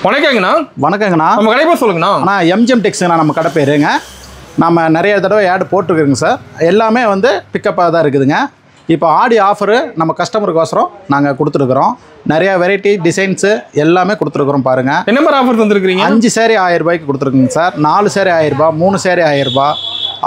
வணக்கங்கண்ணா. வணக்கங்கண்ணா. நம்ம கடை பேர் சொல்லுங்கண்ணா. அண்ணா எம்ஜிஎம் டெக்ஸ்ங்கண்ணா நம்ம கடை பேருங்க. நம்ம நிறைய தடவை ஆட் போட்டிருக்குங்க சார். எல்லாமே வந்து பிக்கப்பாக தான் இருக்குதுங்க. இப்போ ஆடி ஆஃபரு நம்ம கஸ்டமருக்கோசரம் நாங்கள் கொடுத்துருக்குறோம். நிறையா வெரைட்டி டிசைன்ஸு எல்லாமே கொடுத்துருக்குறோம் பாருங்கள். என்ன மாதிரி ஆஃபர் தந்துருக்கீங்க? 5 சேரீ 1000 ரூபாய்க்கு கொடுத்துருக்குங்க சார். 4 சேரீ 1000 ரூபா, 3 சேரீ 1000 ரூபா,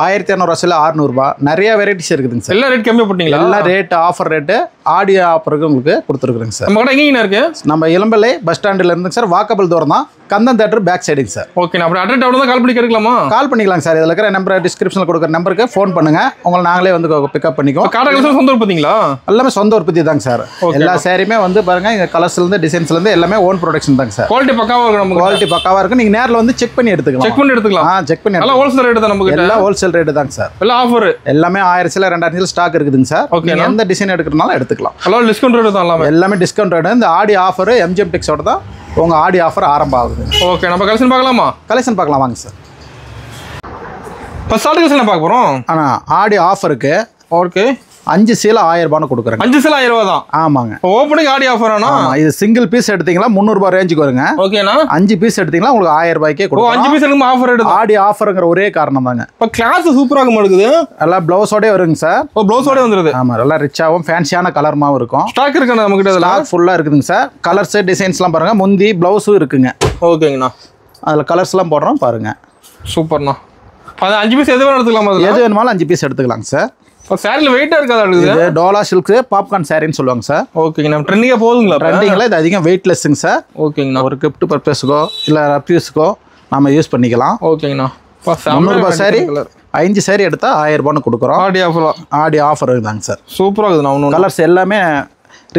1500 சில 600 ரூபா. நிறைய வெரைட்டிஸ் இருக்குதுங்க சார். எல்லா ரேட் கம்மி போட்டீங்களா? எல்லா ரேட்டு ஆஃபர் ரேட்டு ஆடி ஆஃபருக்கு உங்களுக்கு கொடுத்துருக்குறேங்க சார். நம்ம கடை எங்கேங்கண்ணா இருக்கு? நம்ம இளம்பிள்ளை பஸ் ஸ்டாண்டில் இருந்துங்க சார். வாக்கபிள் தூரம் தான். கந்தன் தேட்டர் பேக் சைடுங்க சார். ஓகே, அப்படி அட்ரஸ் அவ்வளோ தான் கால் பண்ணி கேட்கலாமா? கால் பண்ணிக்கலாம் சார். இதில் இருக்கிற நம்பர் டிஸ்கிரிப்ஷனில் கொடுக்குற நம்பருக்கு ஃபோன் பண்ணுங்க. உங்களை நாங்களே வந்து பிக்கப் பண்ணிக்குவோம். காடை சொந்த உற்பத்திங்களா? எல்லாமே சொந்த உற்பத்தி தாங்க சார். எல்லா சேரீமே வந்து பாருங்க, இங்கே கலர்ஸ்லேருந்து டிசைன்ஸ்லேருந்து எல்லாமே ஓன் ப்ரொடக்ஷன் தாங்க சார். குவாலிட்டி பக்காவாக இருக்கும். நம்ம குவாலிட்டி பக்காவாக இருக்கும். நீங்கள் நேரில் வந்து செக் பண்ணி எடுத்துக்கலாம். செக் பண்ணி எடுத்துக்கலாம். செக் பண்ணி எல்லாம் ஹோல்சேல் ரேட்டு தான். நமக்கு எல்லாம் ஹோல்சேல் ரேட்டு தாங்க சார். எல்லாம் ஆஃபர் எல்லாமே 1000 சில 2000 சில ஸ்டாக் இருக்குதுங்க சார். ஓகே, எந்த டிசைன் எடுக்கிறனாலும் எடுத்துக்கலாம். எல்லாம் டிஸ்கவுண்ட் ரேட்டு தான். எல்லாமே டிஸ்கவுண்ட் ரேட்டு. இந்த ஆடி ஆஃபர் எம்ஜிஎம் டெக்ஸோட தான் உங்கள் ஆடி ஆஃபர் ஆரம்பம் ஆகுது. ஓகே, நம்ம கலெக்ஷன் பார்க்கலாமா? கலெக்ஷன் பார்க்கலாம் வாங்க சார். இப்போ ஸ்டார்ட் கலெக்ஷன் பார்க்க போகிறோம். ஆனால் ஆடி ஆஃபருக்கு ஓகே 5 சீல 1000 ரூபான்னு கொடுக்குறேன். 5 சீல 1000 ரூபா தான். ஆமாங்க. ஓப்பனிங் ஆடி ஆஃபர் ஆனா இது சிங்கிள் பீஸ் எடுத்தீங்களா 300 ரூபாய் ரேஞ்சுக்கு வருங்க. ஓகேண்ணா. 5 பீஸ் எடுத்தீங்களா உங்களுக்கு 1000 ரூபாய்க்கே கொடுக்கும். 5 பீஸ் எடுக்கும் ஆஃபர் எடுத்து ஆடி ஆஃபருங்கிற ஒரே காரணம் தாங்க. இப்போ கிளாஸ் சூப்பராக இருக்குது. எல்லாம் ப்ளவுஸோடய வருங்க சார். ப்ளவுஸோட வந்துருது. ஆமாம், நல்லா ரிச்சாகவும் ஃபேன்சியான கலர்மாவும் இருக்கும். ஸ்டாக் இருக்குண்ணா நம்ம கிட்ட. ஸ்டாக் ஃபுல்லாக இருக்குதுங்க சார். கலர்ஸு டிசைன்ஸ்லாம் பாருங்கள். முந்தி ப்ளவுஸும் இருக்குங்க. ஓகேங்கண்ணா. அதில் கலர்ஸ்லாம் போடுறோம் பாருங்கள். சூப்பர்ண்ணா. அது 5 பீஸ் எது வேணும் எடுத்துக்கலாமா? எது வேணுமாலும் 5 பீஸ் எடுத்துக்கலாங்க சார். இப்போ சாரியில் வெயிட்டாக இருக்காது. இது டோலா சில்க்கு பாப்கார்ன் சாரின்னு சொல்லுவாங்க சார். ஓகேங்கண்ணா. ட்ரெண்டிங்காக போகுதுங்களா? ட்ரெண்டிங்கில் இது அதிகம் வெயிட்லெஸ்ஸுங்க சார். ஓகேங்கண்ணா. ஒரு கிஃப்ட் பர்பஸுக்கோ இல்லை ரப்யூஸுக்கோ நம்ம யூஸ் பண்ணிக்கலாம். ஓகேங்கண்ணா. 300 ரூபாய் சாரி 5 சாரி எடுத்தால் 1000 ரூபான்னு கொடுக்குறோம். ஆடி ஆஃபர் தாங்க சார். சூப்பராக இருக்குது. நான் கலர்ஸ் எல்லாமே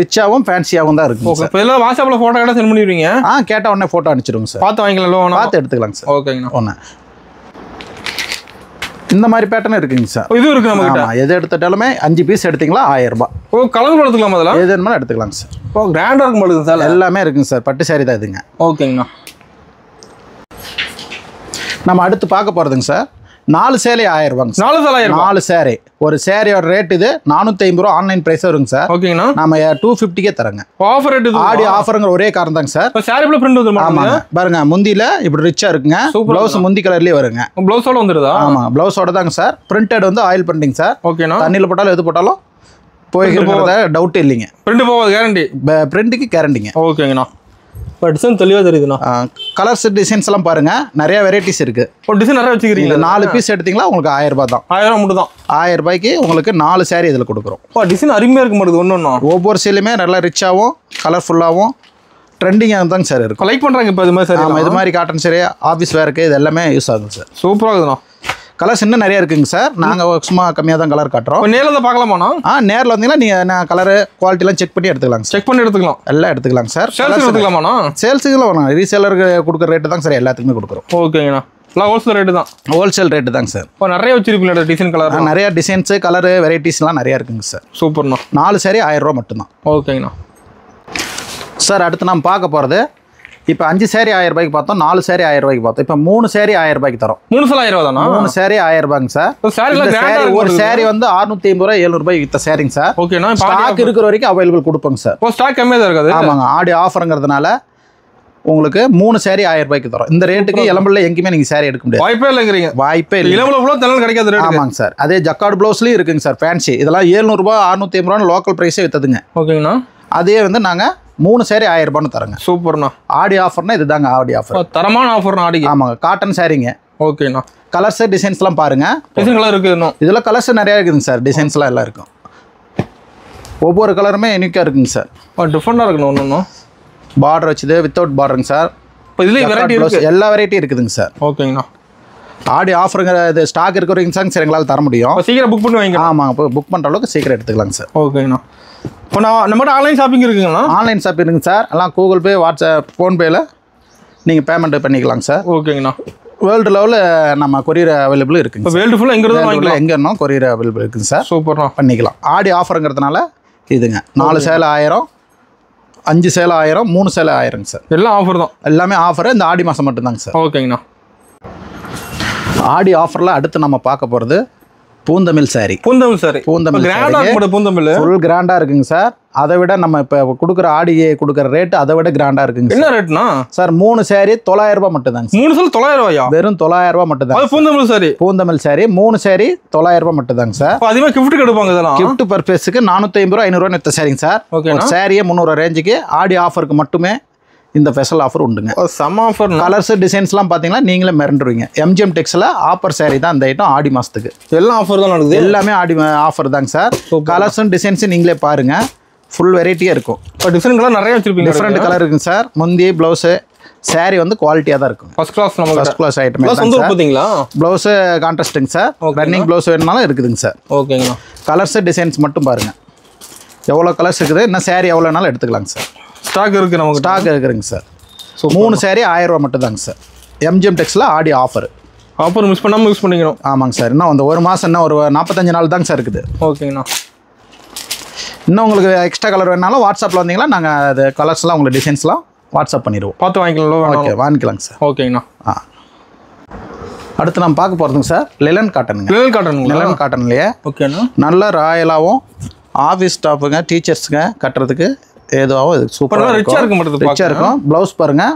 ரிச்சாகவும் ஃபேன்சியாகவும் தான் இருக்குது. ஓகே, இப்போ எல்லாம் வாட்ஸ்அப்பில் ஃபோட்டோ கடை சென்ட் பண்ணிடுவீங்க? கேட்டால் உடனே ஃபோட்டோ அனுப்பிச்சிடுங்க சார். பார்த்து வாங்கிக்கலாம். பார்த்து எடுத்துக்கலாங்க சார். ஓகேங்கண்ணா. ஒன்று இந்த மாதிரி பேட்டர்ன் இருக்குங்க சார். இது இருக்கு நம்ம கிட்ட. எது எடுத்துட்டாலுமே 5 பீஸ் எடுத்தீங்களா 1000 ரூபாய். கலந்து எடுத்துக்கலாம். அதெல்லாம் எது வேணுமாலும் எடுத்துக்கலாங்க சார். கிராண்டாக இருக்கும் போது சார். எல்லாமே இருக்குங்க சார். பட்டு சாரி தான் இதுங்க. ஓகேங்கண்ணா. நம்ம அடுத்து பார்க்க போகிறதுங்க சார். 4 சேலை 1000 ரூபாங்க. 4 சேலை 1000. 4 சேரை. ஒரு சேரையோட ரேட் இது 450 ரூபா. ஆன்லைன் பிரைஸ் வருங்க சார். ஓகேங்கண்ணா. நம்ம 250க்கே தரங்க. ஆஃபர் ரேட் இது. ஆடி ஆஃபருங்கிற ஒரே காரணம் தாங்க சார். இப்போ சாரிக்குள்ள பிரிண்ட் வந்துருமா? ஆமாங்க. பாருங்க, முந்தியில இப்படி ரிச்சா இருக்குங்க. ப்ளவுஸ் முந்தி கலர்லயே வருங்க. ப்ளவுஸோட வந்துருதா? ஆமாங்க, ப்ளவுஸோட தாங்க சார். பிரிண்டட் வந்து ஆயில் பிரிண்டிங் சார். ஓகேண்ணா. தண்ணியில் போட்டாலும் எது போட்டாலும் போய்க்கிறத டவுட் இல்லைங்க. பிரிண்ட் போகாது, கேரண்டி. பிரிண்ட்டுக்கு கேரண்டிங்க. ஓகேங்கண்ணா. இப்போ டிசைன் தெளிவாக தெரியுதுண்ணா. கலர்ஸ் டிசைன்ஸ் எல்லாம் பாருங்க. நிறைய வெரைட்டிஸ் இருக்கு. ஒரு டிசைன் நிறைய வச்சுக்கிறீங்க. 4 பீஸ் எடுத்தீங்களா உங்களுக்கு 1000 ரூபாய் தான். 1000 மட்டும் தான். 1000 ரூபாய்க்கு உங்களுக்கு 4 சாரி இதில் கொடுக்குறோம். டிசைன் அருமையாக இருக்க மாட்டேங்குது. ஒன்று ஒவ்வொரு சேலையுமே நல்லா ரிச்சாகவும் கலர்ஃபுல்லாகவும் ட்ரெண்டிங்காக தாங்க சார் இருக்கும். லைக் பண்ணுறாங்க இப்போ இது மாதிரி சார். ஆமாம், இது மாதிரி காட்டன் சாரி ஆஃபீஸ் வேருக்கு இது எல்லாமே யூஸ் ஆகுது சார். சூப்பராக இருக்குதுண்ணா. கலர்ஸ் இன்னும் நிறைய இருக்குங்க சார். நாங்கள் சும்மா கம்மியாக தான் கலர் காட்டுறோம். நேரில் தான் பார்க்கலாமாண்ணா? நேரில் வந்தீங்கன்னா நீங்கள் கலரு குவாலிட்டிலாம் செக் பண்ணி எடுத்துக்கலாங்க. செக் பண்ணி எடுத்துக்கலாம். எல்லாம் எடுத்துக்கலாங்க சார். சேல்ஸ் எடுத்துக்கலாமாண்ணா? சேல்ஸுக்குலாம் வரலாம். ரீசேலருக்கு கொடுக்குற ரேட்டு தான் சார் எல்லாத்துக்குமே கொடுக்குறோம். ஓகேங்கண்ணா. எல்லாம் ஹோல்சேல் ரேட்டு தான். ஹோல்சேல் ரேட்டு தாங்க சார். இப்போ நிறைய வச்சிருப்பீங்களா டிசைன் கலர்? நிறைய டிசைன்ஸு கலரு வெரைட்டிஸ்லாம் நிறையா இருக்குங்க சார். சூப்பர்ண்ணா. 4 சாரி 1000 ரூபா மட்டும்தான். ஓகேங்கண்ணா. சார் அடுத்து நம்ம பார்க்க போகிறது, இப்போ 5 சாரி 1000 ரூபாய்க்கு பார்த்தோம். 4 சாரி 1000 ரூபாய்க்கு பார்த்தோம். இப்போ 3 சாரி 1000 ரூபாய்க்கு தரோம். 3 சேலை 1000 ரூபா தானா? 3 சாரி 1000 ரூபாய்ங்க சார். ஒரு சாரி வந்து 650 ரூபாய் 700 ரூபாய் வித்த சாரிங்க சார். ஓகேண்ணா. ஸ்டாக் இருக்கிற வரைக்கும் அவைலபிள் கொடுப்போங்க சார். ஸ்டாக் கம்மியாக தான் இருக்காது. ஆமாங்க, ஆடி ஆஃபருங்கிறதுனால உங்களுக்கு 3 சாரி 1000 ரூபாய்க்கு தரோம். இந்த ரேட்டுக்கு இளம்பில் எங்கேயுமே நீங்கள் சாரி எடுக்க முடியாது. வாய்ப்பே இல்லைங்கிறீங்க. வாய்ப்பே இல்லை. இளம்பில் ஃபுல்லாக தெரியல கிடைக்காது ரேட். ஆமாங்க சார். அதே ஜக்கார்டு ப்ளவுஸ்லேயும் இருக்குங்க சார். ஃபேன்சி இதெல்லாம் 700 ரூபாய் 650 ரூபான்னு லோக்கல் ப்ரைஸே விற்றதுங்க. ஓகேங்கண்ணா. அதே வந்து நாங்கள் 3 சாரி 1000 ரூபான்னு தரோங்க. சூப்பர்ண்ணா. ஆடி ஆஃபர்னா இதுதாங்க ஆடி ஆஃபர். தரமான ஆஃபர்ண்ணா ஆடிக்கு. ஆமாங்க, காட்டன் சாரிங்க. ஓகேண்ணா. கலர்ஸ் டிசைன்ஸ்லாம் பாருங்க. டிசைன் கலர் இருக்குது இன்னும். இதில் கலர்ஸ் நிறையா இருக்குதுங்க சார். டிசைன்ஸ்லாம் எல்லாம் இருக்கும். ஒவ்வொரு கலருமே யூனிக்காக இருக்குங்க சார். டிஃப்ரெண்டாக இருக்கணும் ஒன்று. பார்டர் வச்சுது வித்தவுட் பார்டருங்க சார். இப்போ இதில் வெரைட்டி இருக்குது. எல்லா வெரைட்டியும் இருக்குதுங்க சார். ஓகேங்கண்ணா. ஆடி ஆஃபருங்கிற இது ஸ்டாக் இருக்கிற சார் எங்களால் தர முடியும். சீக்கிரம் புக் பண்ணி வாங்கிக்கலாம். ஆமாங்க, இப்போ புக் பண்ணுற அளவுக்கு சீக்கிரம் எடுத்துக்கலாங்க சார். ஓகேங்கண்ணா. இப்போ நம்மகிட்ட ஆன்லைன் ஷாப்பிங் இருக்குங்கண்ணா? ஆன்லைன் ஷாப்பிங் இருக்குங்க சார். எல்லாம் கூகுள் பே, வாட்ஸ்அப், ஃபோன்பேயில் நீங்கள் பேமெண்ட் பண்ணிக்கலாங்க சார். ஓகேங்கண்ணா. வேர்ல்டு லெவலில் நம்ம கொரியர் அவைலபிள் இருக்குங்க. வேர்ல்டு ஃபுல்லாக எங்கே இன்னும் கொரியர் அவைலபிள் இருக்குங்க சார். சூப்பர்ண்ணா. பண்ணிக்கலாம். ஆடி ஆஃபருங்கிறதுனால இதுங்க 4 சேலை 1000, 5 சேலை 1000, 3 சேலை 1000ங்க சார். எல்லாம் ஆஃபர் தான். எல்லாமே ஆஃபர். இந்த ஆடி மாதம் மட்டும்தாங்க சார். ஓகேங்கண்ணா. ஆடி ஆஃபரில் அடுத்து நம்ம பார்க்க போகிறது பூந்தமிழ் சாரி. பூந்தமிழ் சாரி. பூந்தமிழ் கிராண்டா இருக்கு. பூந்தமிழ் ஃபுல் கிராண்டா இருக்குங்க சார். அதை விட நம்ம இப்போ கொடுக்குற ஆடியே கொடுக்குற ரேட் அதை விட கிராண்டா இருக்குங்க. என்ன ரேட்னா சார்? 3 சாரி 900 ரூபாய் மட்டும் தாங்க. 3 சாரி 900 ரூபாயா? வெறும் 900 ரூபாய் மட்டும் தான். பூந்தமிழ் சாரி. பூந்தமிழ் சாரி 3 சாரி 900 ரூபாய் மட்டும் தாங்க சார். அதிகமாக கிஃப்ட் எடுப்பாங்க. இதெல்லாம் கிஃப்ட் பர்பஸ்க்கு 450 ரூபா 500 ரூபா நெத்த சாரிங்க சார். ஒரு சாரியே 300 ரேஞ்சுக்கு ஆடி ஆஃபருக்கு மட்டுமே இந்த ஸ்பெஷல் ஆஃபர் உண்டுங்க. செம்ம ஆஃபர். கலர்ஸ் டிசைன்ஸ்லாம் பார்த்தீங்கன்னா நீங்களே மிரண்டுருவீங்க. எம்ஜிஎம் டெக்ஸில் ஆஃபர் சாரி தான் இந்த ஐட்டம். ஆடி மாதத்துக்கு எல்லாம் ஆஃபர் தான் நடக்குது. எல்லாமே ஆடி ஆஃபர் தாங்க சார். கலர்ஸும் டிசைன்ஸும் நீங்களே பாருங்கள். ஃபுல் வெரைட்டியாக இருக்கும். இப்போ டிஃப்ரெண்ட் கலர் நிறைய வச்சிருப்பீங்க. டிஃப்ரெண்ட் கலர் இருக்குங்க சார். முந்தி ப்ளவுஸு சாரி வந்து குவாலிட்டியாக தான் இருக்கும். First class. நம்ம ஃபர்ஸ்ட் கிளாஸ் ஐட்டம் பார்த்தீங்களா? ப்ளவுஸு கான்ட்ராஸ்ட்டுங்க சார். ரன்னிங் ப்ளவுஸ் வேணுனாலும் இருக்குதுங்க சார். ஓகேங்கண்ணா. கலர்ஸு டிசைன்ஸ் மட்டும் பாருங்கள். எவ்வளோ கலர்ஸ் இருக்குது, இன்னும் சாரி எவ்வளோ வேணாலும் எடுத்துக்கலாங்க சார். ஸ்டாக் இருக்குது. நமக்கு ஸ்டாக் இருக்குதுங்க சார். 3 சாரி 1000 ரூபா மட்டும் தாங்க சார். எம்ஜிஎம் டெக்ஸில் ஆடி ஆஃபர். ஆஃபர் மிஸ் பண்ணாமல் யூஸ் பண்ணிக்கணும். ஆமாங்க சார். இன்னும் அந்த ஒரு மாதம், இன்னும் ஒரு 45 நாள் தாங்க சார் இருக்குது. ஓகேங்கண்ணா. இன்னும் உங்களுக்கு எக்ஸ்ட்ரா கலர் வேணாலும் வாட்ஸ்அப்பில் வந்தீங்கன்னா நாங்கள் அது கலர்ஸ்லாம் உங்களுக்கு டிசைன்ஸ்லாம் வாட்ஸ்அப் பண்ணிடுவோம். பார்த்து வாங்கிக்கலாம். ஓகே, வாங்கிக்கலாங்க சார். ஓகேங்கண்ணா. அடுத்து நம்ம பார்க்க போகிறதுங்க சார் லிலன் காட்டனுங்க. லிலன் காட்டன். லிலன் காட்டன்லையே ஓகேண்ணா. நல்ல ராயலாகவும் ஆஃபீஸ் ஸ்டாஃபுங்க டீச்சர்ஸுங்க கட்டுறதுக்கு ஏதுவாகவும் இது சூப்பராக ரிச்சாக இருக்க மாட்டேது. ரிச்சாக இருக்கும். ப்ளவுஸ் பாருங்கள்,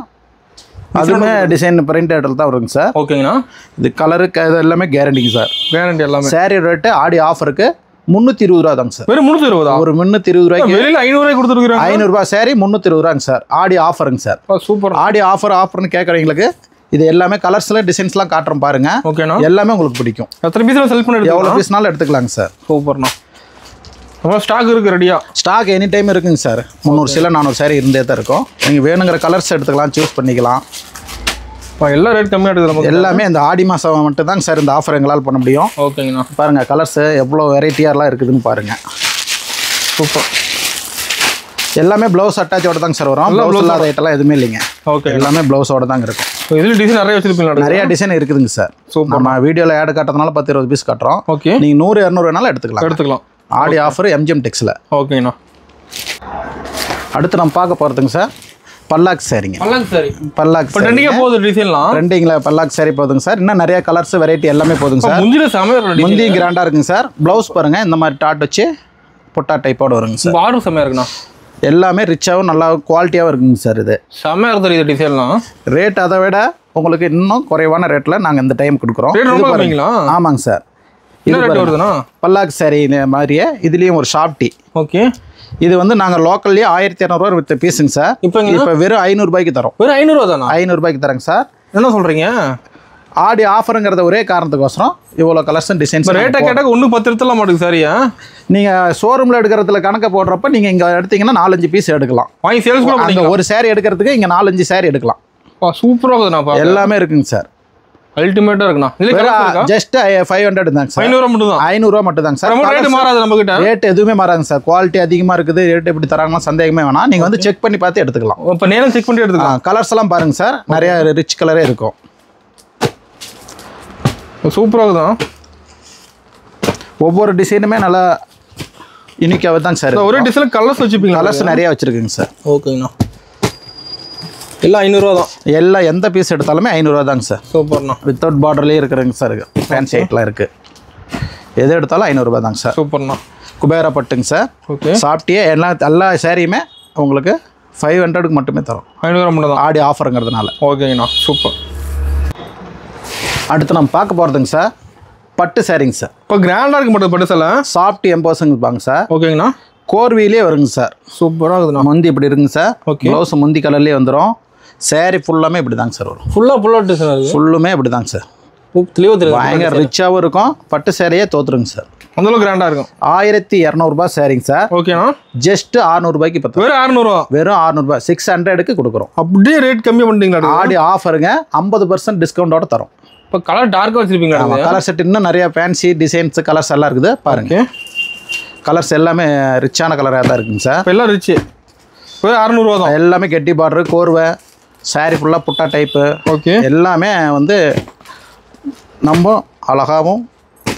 அதுவுமே டிசைன் பிரிண்டட் தான் வருங்க சார். ஓகேங்கண்ணா. இது கலருக்கு இது எல்லாமே கேரண்டிங்க சார். கேரண்டி எல்லாமே. சாரி ரேட்டு ஆடி ஆஃபருக்கு 320 ரூபா தாங்க சார். வெறும் 320? ஒரு 320 ரூபாய்க்கு. வெளியில் 500 ரூபாய் கொடுத்துருக்குறாங்க. 500 ரூபாய் சாரி 320 ரூபாங்க சார். ஆடி ஆஃபருங்க சார். சூப்பர். ஆடி ஆஃபர்னு கேட்குறவங்களுக்கு இது எல்லாமே கலர்ஸில் டிசைன்ஸ்லாம் காட்டுறோம் பாருங்க. ஓகேண்ணா. எல்லாமே உங்களுக்கு பிடிக்கும். எத்தனை பீஸ் செல் பண்ணி எவ்வளோ பீஸ்னாலும் எடுத்துக்கலாங்க சார். சூப்பர்ண்ணா. ஸ்டாக் இருக்குது ரெடியா? ஸ்டாக் எனி டைம் இருக்குங்க சார். 300 சில 400 சாரி இருந்தே தான் இருக்கும். நீங்கள் வேணுங்கிற கலர்ஸ் எடுத்துக்கலாம், சூஸ் பண்ணிக்கலாம். எல்லா ரேட் கம்மியாக இருக்குது நமக்கு. எல்லாமே இந்த ஆடி மாதம் மட்டும் தாங்க சார் இந்த ஆஃபர் எங்களால் பண்ண முடியும். ஓகேங்கண்ணா. பாருங்கள் கலர்ஸு எவ்வளோ வெரைட்டியாலாம் இருக்குதுன்னு பாருங்கள். சூப்பர். எல்லாமே ப்ளவுஸ் அட்டாச்சோட தாங்க சார் வரும். ப்ளவுஸ் இல்லாத ஐட்டம்லாம் எதுவுமே இல்லைங்க. ஓகே. எல்லாமே ப்ளவுஸோட தாங்க இருக்கும். இதில் டிசைன் நிறைய வச்சிருப்பீங்களா? நிறைய டிசைன் இருக்குதுங்க சார். சூப்பர். நம்ம வீடியோவில் ஆட் காட்டுறதுனால 10-20 பீஸ் காட்டுறோம். ஓகே. நீங்கள் 100-200 வேணாலும் எடுத்துக்கலாம். ஆடி ஆஃபர் எம்ஜிஎம் டெக்ஸில். ஓகேண்ணா. அடுத்து நம்ம பார்க்க போகிறதுங்க சார் பல்லாக் சாரிங்க. பல்லாக் சாரி. பல்லாக் சாரி ட்ரெண்டிங்காக போகுது டிசைன்லாம். ட்ரெண்டிங்கில் பல்லாக் சாரி போகுதுங்க சார். இன்னும் நிறைய கலர்ஸ் வெரைட்டி எல்லாமே போகுதுங்க சார். முந்தி கிராண்டாக இருக்குங்க சார். ப்ளவுஸ் பாருங்கள் இந்த மாதிரி டாட் வச்சு பொட்டா டைப்போட வருங்க சார். ஆர்டர் செம்மையாக இருக்குண்ணா. எல்லாமே ரிச்சாகவும் நல்லா குவாலிட்டியாகவும் இருக்குங்க சார். இது செம்மையாக இருக்குது இது டிசைன்லாம். ரேட் அதை விட உங்களுக்கு இன்னும் குறைவான ரேட்டில் நாங்கள் இந்த டைம் கொடுக்குறோம். ஆமாங்க சார். இது வருதுண்ணா பல்லாக் சாரி மாதிரியே இதுலேயும் ஒரு ஷாப்டி. ஓகே. இது வந்து நாங்கள் லோக்கல்லேயே 1200 ரூபா விற்ற பீஸுங்க சார். இப்போ வெறும் 500 ரூபாய்க்கு தரோம். வெறும் 500 ரூபா தானே? 500 ரூபாய்க்கு தரேங்க சார். என்ன சொல்கிறீங்க? ஆடி ஆஃபருங்கிறத ஒரே காரணத்துக்கோசரம் இவ்வளோ கலர்ஸ் டிசைன்ஸ். ரேட்டை கேட்டால் 1-10 எடுத்துலாம் மாட்டுக்கு சாரியா? நீங்கள் ஷோரூமில் எடுக்கிறதுல கணக்கை போடுறப்ப நீங்கள் இங்கே எடுத்தீங்கன்னா 4-5 பீஸ் எடுக்கலாம். வாங்கி சேல்ஸ் கூட பண்ணிக்கலாம். ஒரு சாரி எடுக்கிறதுக்கு இங்கே 4-5 சாரி எடுக்கலாம். சூப்பராக இருக்குதுண்ணா. எல்லாமே இருக்குங்க சார். அல்டிமேட்டா இருக்குண்ணா. ஜஸ்ட் 500 தாங்க சார். 500 மட்டும் தான். 500 ரூபா மட்டும் தாங்க சார். ரேட் மாறாது நம்ம கிட்ட. ரேட் எதுவுமே மாறாதுங்க சார். குவாலிட்டி அதிகமாக இருக்குது. ரேட் எப்படி தராங்கன்னா சந்தேகமே வேணாம். நீங்கள் வந்து செக் பண்ணி பார்த்து எடுத்துக்கலாம். இப்போ நேரம் செக் பண்ணி எடுத்துக்கலாம். கலர்ஸ் எல்லாம் பாருங்க சார். நிறைய ரிச் கலரே இருக்கும். சூப்பராக இருக்குதான். ஒவ்வொரு டிசைனுமே நல்லா யூனிக்காக தாங்க சார். ஒரே டிசைன் கலர்ஸ் வச்சுப்பீங்க? கலர்ஸ் நிறைய வச்சுருக்குங்க சார். ஓகேங்கண்ணா. எல்லாம் 500 ரூபா தான். எல்லாம் எந்த பீஸ் எடுத்தாலுமே 500 ரூபா தாங்க சார். சூப்பர்ண்ணா. வித்தவுட் பார்டர்லேயே இருக்கிறங்க சார். ஃபேன்சி ஐட்லாம் இருக்குது. எது எடுத்தாலும் 500 ரூபா தாங்க சார். சூப்பர்ண்ணா. குபேரா பட்டுங்க சார். ஓகே. சாப்பிட்டியே எல்லா சாரியுமே உங்களுக்கு 500க்கு மட்டுமே தரும். 500 ரூபா மட்டும் தான் ஆடி ஆஃபருங்கிறதுனால. ஓகேங்கண்ணா. சூப்பர். அடுத்து நம்ம பார்க்க போகிறதுங்க சார் பட்டு சாரிங்க சார். இப்போ கிராண்டாக இருக்க மாட்டேது பட்டு சேலை. சாஃப்ட் எம்போஸுங்க இருப்பாங்க சார். ஓகேங்கண்ணா. கோர்விலே வருங்க சார். சூப்பராக இருக்குதுண்ணா. முந்தி இப்படி இருக்குங்க சார். ஓகே. ப்ளவுஸ் முந்தி கலர்லேயே வந்துடும். சாரி ஃபுல்லாமே இப்படி தாங்க சார் வரும். ஃபுல்லாக டிசைன் இருக்குது. ஃபுல்லுமே இப்படி தாங்க சார். பயங்கர ரிச்சாகவும் இருக்கும். பட்டு சேரையே தோத்துருங்க சார். அந்தளவுக்கு கிராண்டாக இருக்கும். 1200 ரூபா சாரிங்க சார். ஓகேண்ணா. ஜஸ்ட் 600 ரூபாய்க்கு இப்போ வெறும் 600 ரூபா. வெறும் 600 ரூபாய் 600க்கு கொடுக்குறோம். அப்படியே ரேட் கம்மி பண்ணிட்டீங்களா? ஆடி ஆஃபருங்க 50% டிஸ்கவுண்டோட தரும். இப்போ கலர் டார்க்காக வச்சுருப்பீங்க. கலர் செட் இன்னும் நிறைய ஃபேன்சி டிசைன்ஸ் கலர்ஸ் எல்லாம் இருக்குது பாருங்க. கலர்ஸ் எல்லாமே ரிச்சான கலராக தான் இருக்குங்க சார். இப்போ எல்லாம் ரிச்சு. வெறும் 600 ரூபா தான். எல்லாமே கெட்டி பார்டரு கோர்வை சாரி ஃபுல்லாக புட்டா டைப்பு. ஓகே. எல்லாமே வந்து நம்ம அழகாகவும்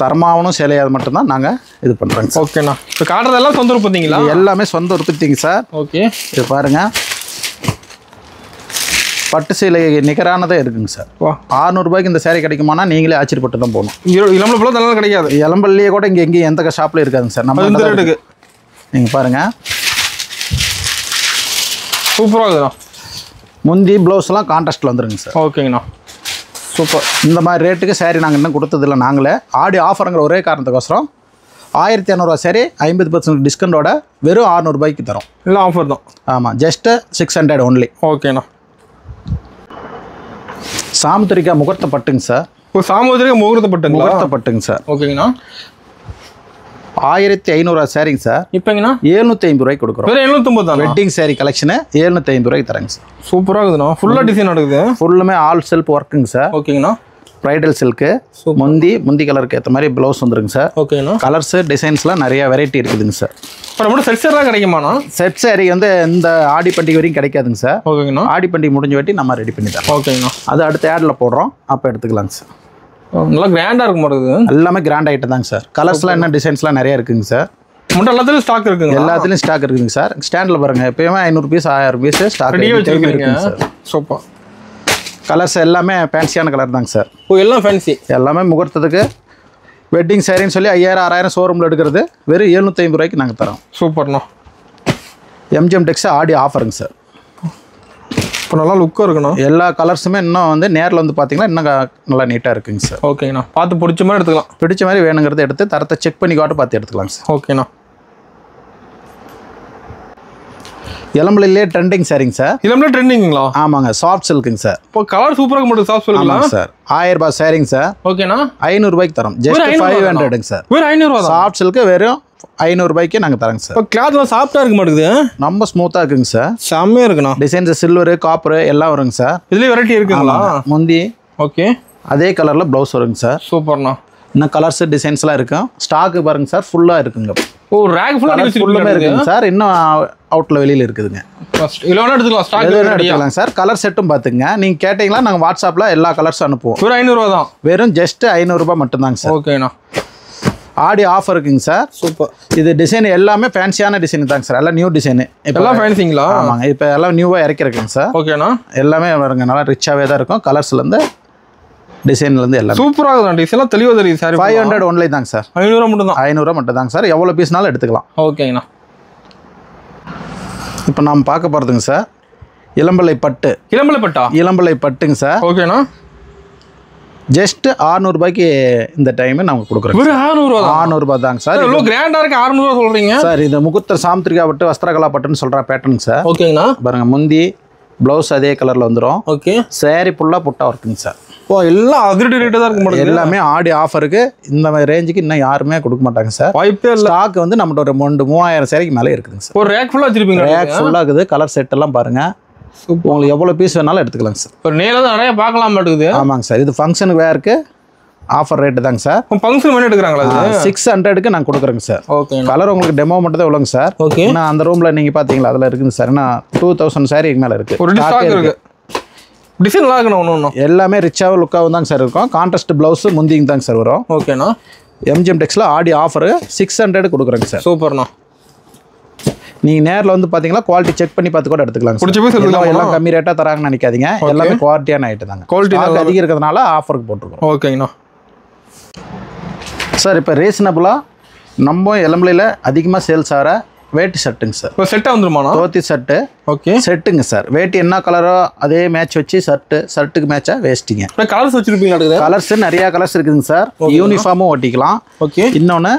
தரமாகவும் சேலையாக மட்டும்தான் நாங்கள் இது பண்ணுறோங்க சார். ஓகேண்ணா. இப்போ காட்டுறதெல்லாம் சொந்த உற்பத்திங்களா? எல்லாமே சொந்த உற்பத்திங்க சார். ஓகே. இது பாருங்கள். பட்டு சேலை நிகரானதே இருக்குங்க சார். 600 ரூபாய்க்கு இந்த சேரீ கிடைக்குமானா நீங்களே ஆச்சரியப்பட்டு தான் போகணும். இளம்பல் போல நல்லா கிடைக்காது. இளம்பல்லையே கூட இங்கே எங்கேயும் எந்த ஷாப்லையும் இருக்காதுங்க சார். நம்ம இந்த ரேட்டுக்கு நீங்கள் பாருங்கள், சூப்பராக இருக்குண்ணா. முந்தி ப்ளவுஸ்லாம் கான்ட்ராஸ்ட்டில் வந்துருங்க சார். ஓகேங்கண்ணா, சூப்பர். இந்த மாதிரி ரேட்டுக்கு சேரீ நாங்கள் இன்னும் கொடுத்ததில்லை. நாங்களே ஆடி ஆஃபருங்கிற ஒரே காரணத்துக்கோசரம் 1500 சேரீ 50% டிஸ்கவுண்டோட வெறும் 600 ரூபாய்க்கு தரோம். இல்லை ஆஃபர் தான். ஆமாம், ஜஸ்ட்டு 600 ஒன்லி. ஓகேண்ணா. சாமுத்திரிக்கா முகூர்த்த பட்டுங்க சார். இப்போ சாமுத்திரிக்கா முகூர்த்த பட்டுங்க சார். ஓகேங்கண்ணா. 1500 சேரீங்க சார். இப்போங்கண்ணா 750 ரூபாய்க்கு கொடுக்குறோம். வேறு 750 தான். வெட்டிங் சேரீ கலெக்ஷனு 750 ரூபாய்க்கு தரேங்க சார். சூப்பராக இருக்குதுண்ணா. ஃபுல்லாக டிசைன் நடக்குது. ஃபுல்லுமே ஆல் செல்ஃப் ஒர்க்குங்க சார். ஓகேங்கண்ணா. ப்ரைடல் சில்க்கு, முந்தி கலருக்கு ஏற்ற மாதிரி ப்ளவுஸ் வந்துருங்க சார். ஓகேண்ணா. கலர்ஸு டிசைன்ஸ்லாம் நிறையா வெரைட்டி இருக்குதுங்க சார். இப்போ நம்மளோட செட் சேரெலாம் கிடைக்குமாண்ணா? செட் சேரீ வந்து இந்த ஆடி பண்டிகை வரைக்கும் கிடைக்காதுங்க சார். ஓகேங்கண்ணா. ஆடி பண்டிகை முடிஞ்ச வாட்டி நம்ம ரெடி பண்ணி தரோம். ஓகேங்கண்ணா. அது அடுத்த ஆடில் போடுறோம், அப்போ எடுத்துக்கலாங்க சார். நல்லா கிராண்டாக இருக்கும் மாட்டேங்குது. எல்லாமே கிராண்ட் ஐட்டம் தாங்க சார். கலர்ஸ்லாம் என்ன டிசைன்ஸ்லாம் நிறையா இருக்குங்க சார். மட்டும் எல்லாத்துலேயும் ஸ்டாக் இருக்குங்க. எல்லாத்துலேயும் ஸ்டாக் இருக்குங்க சார். ஸ்டாண்டில் பாருங்கள், எப்பயுமே 500 பீஸ் 1000 பீஸ் ஸ்டாக் இருக்குங்க சார். சூப்பர். கலர்ஸ் எல்லாமே ஃபேன்சியான கலர் தாங்க சார். எல்லாம் ஃபேன்சி. எல்லாமே முகூர்த்தத்துக்கு வெட்டிங் சாரின்னு சொல்லி 5000 6000 ஷோரூமில் எடுக்கிறது வெறும் 750 ரூபாய்க்கு நாங்கள் தரோம். சூப்பர்ண்ணா. எம்ஜிஎம் டெக்ஸ் ஆடி ஆஃபருங்க சார். இப்போ நல்லா லுக்காக இருக்குண்ணா. எல்லா கலர்ஸுமே இன்னும் வந்து நேரில் வந்து பார்த்தீங்கன்னா இன்னும் நல்லா நீட்டாக இருக்குங்க சார். ஓகேங்கண்ணா. பார்த்து பிடிச்ச மாதிரி எடுத்துக்கலாம். பிடிச்ச மாதிரி வேணுங்கிறத எடுத்து தரத்தை செக் பண்ணி காட்டு பார்த்து எடுத்துக்கலாங்க சார். ஓகேண்ணா. இளம்பலையிலே ட்ரெண்டிங் சாரிங்க சார். இளம்பல ட்ரெண்டிங்களா? ஆமாங்க, சாஃப்ட் சில்க்குங்க சார். இப்போ கலர் சூப்பராக மட்டும் சாஃப்ட் சில்க் சார். 1000 ரூபாய் சாரிங்க சார். ஓகேண்ணா. 500 ரூபாய்க்கு தரோம். ஜஸ்ட் 500ங்க சார். வெறும் 500 ரூபா. சாஃப்ட் சில்க்கு வெறும் 500 ரூபாய்க்கு நாங்கள் தரோங்க சார். இப்போ கிளாத்லாம் சாஃப்டாக இருக்க மாட்டேங்குது. ரொம்ப ஸ்மூத்தாக இருக்குங்க சார். செம்மையாக இருக்குண்ணா. டிசைன்ஸ் சில்வரு காப்பரு எல்லாம் வருங்க சார். இதுலேயே வெரைட்டி இருக்குங்களா? முந்தி ஓகே அதே கலரில் ப்ளவுஸ் வருங்க சார். சூப்பர்ண்ணா. இன்னும் கலர்ஸ் டிசைன்ஸ்லாம் இருக்கும். ஸ்டாக்கு பாருங்க சார், ஃபுல்லாக இருக்குங்க. ஓ, ரேக் ஃபுல்லாக இருக்குங்க சார். இன்னும் அவுட்டில் வெளியில் இருக்குதுங்க. எடுத்துக்கலாம். ஸ்டாக் எடுத்துக்கலாம் சார். கலர் செட்டும் பார்த்துங்க. நீங்கள் கேட்டிங்களா நாங்கள் வாட்ஸ்அப்பில் எல்லா கலர்ஸும் அனுப்புவோம். வெறும் 500 ரூபா தான். வெறும் ஜஸ்ட் 500 ரூபாய் மட்டும்தாங்க சார். ஓகேண்ணா. ஆடி ஆஃபர் இருக்குங்க சார். சூப்பர். இது டிசைன் எல்லாமே ஃபேன்சியான டிசைன் தாங்க சார். எல்லாம் நியூ டிசைனு. எல்லாம் ஃபேன்சிங்களா? ஆமாங்க, இப்போ எல்லாம் நியூவாக இறக்கிருக்குங்க சார். ஓகேண்ணா. எல்லாமே வருங்க, நல்லா ரிச்சாகவே தான் இருக்கும். கலர்ஸ்லேருந்து டிசைன்லேருந்து எல்லாம் சூப்பராக இருக்கும். டிசைன்லாம் தெளிவாக தெரியுது சார். 500 ஒன்லி தாங்க சார். 500 ரூபா மட்டும் தான். 500 ரூபா மட்டும் தாங்க சார். எவ்வளோ பீஸ்னாலும் எடுத்துக்கலாம். ஓகேங்கண்ணா. இப்போ நாம் பார்க்க போகிறதுங்க சார் இளம்பலை பட்டு. இளம்பலை பட்டுங்க சார். ஓகேண்ணா. ஜஸ்ட் 600 ரூபாய்க்கு இந்த டைம் நாங்கள் கொடுக்குறோம். வெறும் 600 ரூபா தாங்க சார். இவ்வளோ கிராண்டாக இருக்கு. 600 ரூபா சொல்கிறீங்க சார். இது முகூர்த்த சாமுத்திரிகா பட்டு வஸ்திரகலா பட்டுன்னு சொல்கிற பேட்டர்ன் சார். ஓகேங்கண்ணா. பாருங்கள், முந்தி ப்ளவுஸ் அதே கலரில் வந்துடும். ஓகே. சேரீ ஃபுல்லாக புட்டா இருக்குங்க சார். ஓ, எல்லாம் அதிரடி ரேட்டு தான் இருக்க மாட்டேங்குது. எல்லாமே ஆடி ஆஃபருக்கு இந்த மாதிரி ரேஞ்சுக்கு இன்னும் யாருமே கொடுக்க மாட்டாங்க சார். வாய்ப்பே இல்லை. ஸ்டாக் வந்து நம்மகிட்ட ஒரு 3000 சேரீக்கு மேலே இருக்குதுங்க சார். ஒரு ரேக் ஃபுல்லாக வச்சிருப்பீங்க. ரேக் ஃபுல்லாக இருக்குது. கலர் செட் எல்லாம் பாருங்கள். உங்களுக்கு எவ்வளோ பீஸ் வேணாலும் எடுத்துக்கலாங்க சார். ஒரு நேரில் தான் நிறைய பார்க்கலாம் மாட்டேங்குது. ஆமாங்க சார். இது ஃபங்க்ஷனுக்கு வேறுக்கு ஆஃபர் ரேட்டு தாங்க சார். ஃபங்க்ஷன் பண்ணி எடுக்கிறாங்களா? 600க்கு நாங்கள் கொடுக்குறோங்க சார். ஓகே. கலர் உங்களுக்கு டெமோ மட்டும் தான் உள்ளங்க சார். ஓகே. ஏன்னா அந்த ரூமில் நீங்கள் பார்த்தீங்களா அதில் இருக்குங்க சார். ஏன்னா 2000 சாரீக்கு மேலே இருக்குது. ஒரு ஸ்டாக் இருக்குது. டிசைன் நல்லா இருக்கணும். ஒன்று எல்லாமே ரிச்சாகவும் லுக்காகவும் தாங்க சார் இருக்கும். கான்ட்ராஸ்ட் ப்ளவுஸு முந்திங்க தாங்க சார் வரும். ஓகேண்ணா. எம்ஜிஎம் டெக்ஸில் ஆடி ஆஃபரு 600 கொடுக்குறேங்க சார். சூப்பர்ண்ணா. நீங்கள் நேரில் வந்து பார்த்தீங்கன்னா குவாலிட்டி செக் பண்ணி பார்த்து கூட எடுத்துக்கலாங்க. எல்லாம் கம்மி ரேட்டாக தராங்கன்னு நினைக்காதீங்க. எல்லாமே குவாலிட்டியான ஐட்டம் தாங்க. குவாலிட்டி அதிகம் இருக்கிறதுனால ஆஃபருக்கு போட்டிருக்கோம். ஓகேங்கண்ணா. சார் இப்போ ரீசனபுளாக நம்ம இளம்பலையில் அதிகமாக சேல்ஸ் ஆகிற வேட்டி ஷர்ட்டுங்க சார். இப்போ செட்டாக வந்துருமாண்ணா? தோத்தி ஷர்ட்டு. ஓகே. செட்டுங்க சார். வேட்டி என்ன கலரோ அதே மேட்ச் வச்சு ஷர்ட்டுக்கு மேட்சாக வேஸ்ட்டிங்க. இப்போ கலர்ஸ் வச்சுருப்பீங்க? கலர்ஸ் நிறையா கலர்ஸ் இருக்குதுங்க சார். யூனிஃபார்மும் ஒட்டிக்கலாம். ஓகே. இன்னொன்று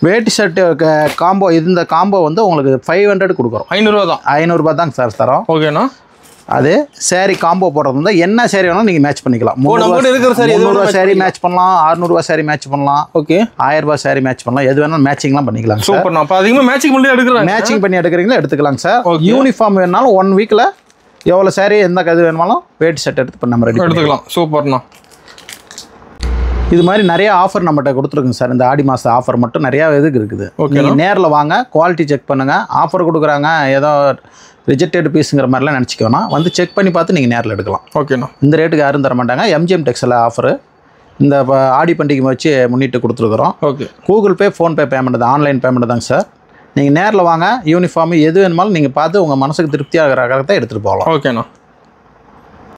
வேட்டி ஷர்ட்டு காம்போ. இந்த காம்போ வந்து உங்களுக்கு 500 கொடுக்குறோம். 500 ரூபா தான். 500 ரூபா தாங்க சார் தரோம். ஓகேண்ணா. அது சேரீ காம்போ போடுறது வந்து என்ன சேரீ வேணாலும் நீங்கள் மேட்ச் பண்ணிக்கலாம். 300 ரூபா சேரீ மேட்ச் பண்ணலாம். 600 ரூபா சேரீ மேட்ச் பண்ணலாம். ஓகே. 1000 ரூபா சேரீ மேட்ச் பண்ணலாம். எது வேணாலும் மேட்சிங்லாம் பண்ணிக்கலாம். சூப்பர்ண்ணா. அப்போ அதிகமாக மேட்சிங் பண்ணி எடுக்கிறேன். மேட்சிங் பண்ணி எடுக்கிறீங்களா எடுத்துக்கலாங்க சார். யூனிஃபார்ம் வேணாலும் 1 வீக்கில் எவ்வளோ சேரீ எந்த கது வேணுமாலும் வேட்டி ஷர்ட் எடுத்து நம்ம ரெடி எடுத்துக்கலாம். சூப்பர்ண்ணா. இது மாதிரி நிறைய ஆஃபர் நம்மகிட்ட கொடுத்துருக்குங்க சார். இந்த ஆடி மாதம் ஆஃபர் மட்டும் நிறையா இதுக்கு இருக்குது. நீங்கள் நேரில் வாங்க, குவாலிட்டி செக் பண்ணுங்கள். ஆஃபர் கொடுக்குறாங்க ஏதோ ரிஜெக்டட் பீஸுங்கிற மாதிரிலாம் நினச்சிக்கோனா வந்து செக் பண்ணி பார்த்து நீங்கள் நேரில் எடுக்கலாம். ஓகேண்ணா. இந்த ரேட்டுக்கு யாரும் தர மாட்டாங்க. எம்ஜிஎம் டெக்ஸில் ஆஃபரு இந்த ஆடி பண்டிகை வச்சு முன்னிட்டு கொடுத்துருக்குறோம். Okay. Google Pay, PhonePe payment தான். ஆன்லைன் பேமெண்ட் தாங்க சார். நீங்கள் நேரில் வாங்க. யூனிஃபார்ம் எது வேணுமாலும் நீங்கள் பார்த்து உங்கள் மனசுக்கு திருப்தியாகிற தான் எடுத்துகிட்டு போகலாம். ஓகேண்ணா.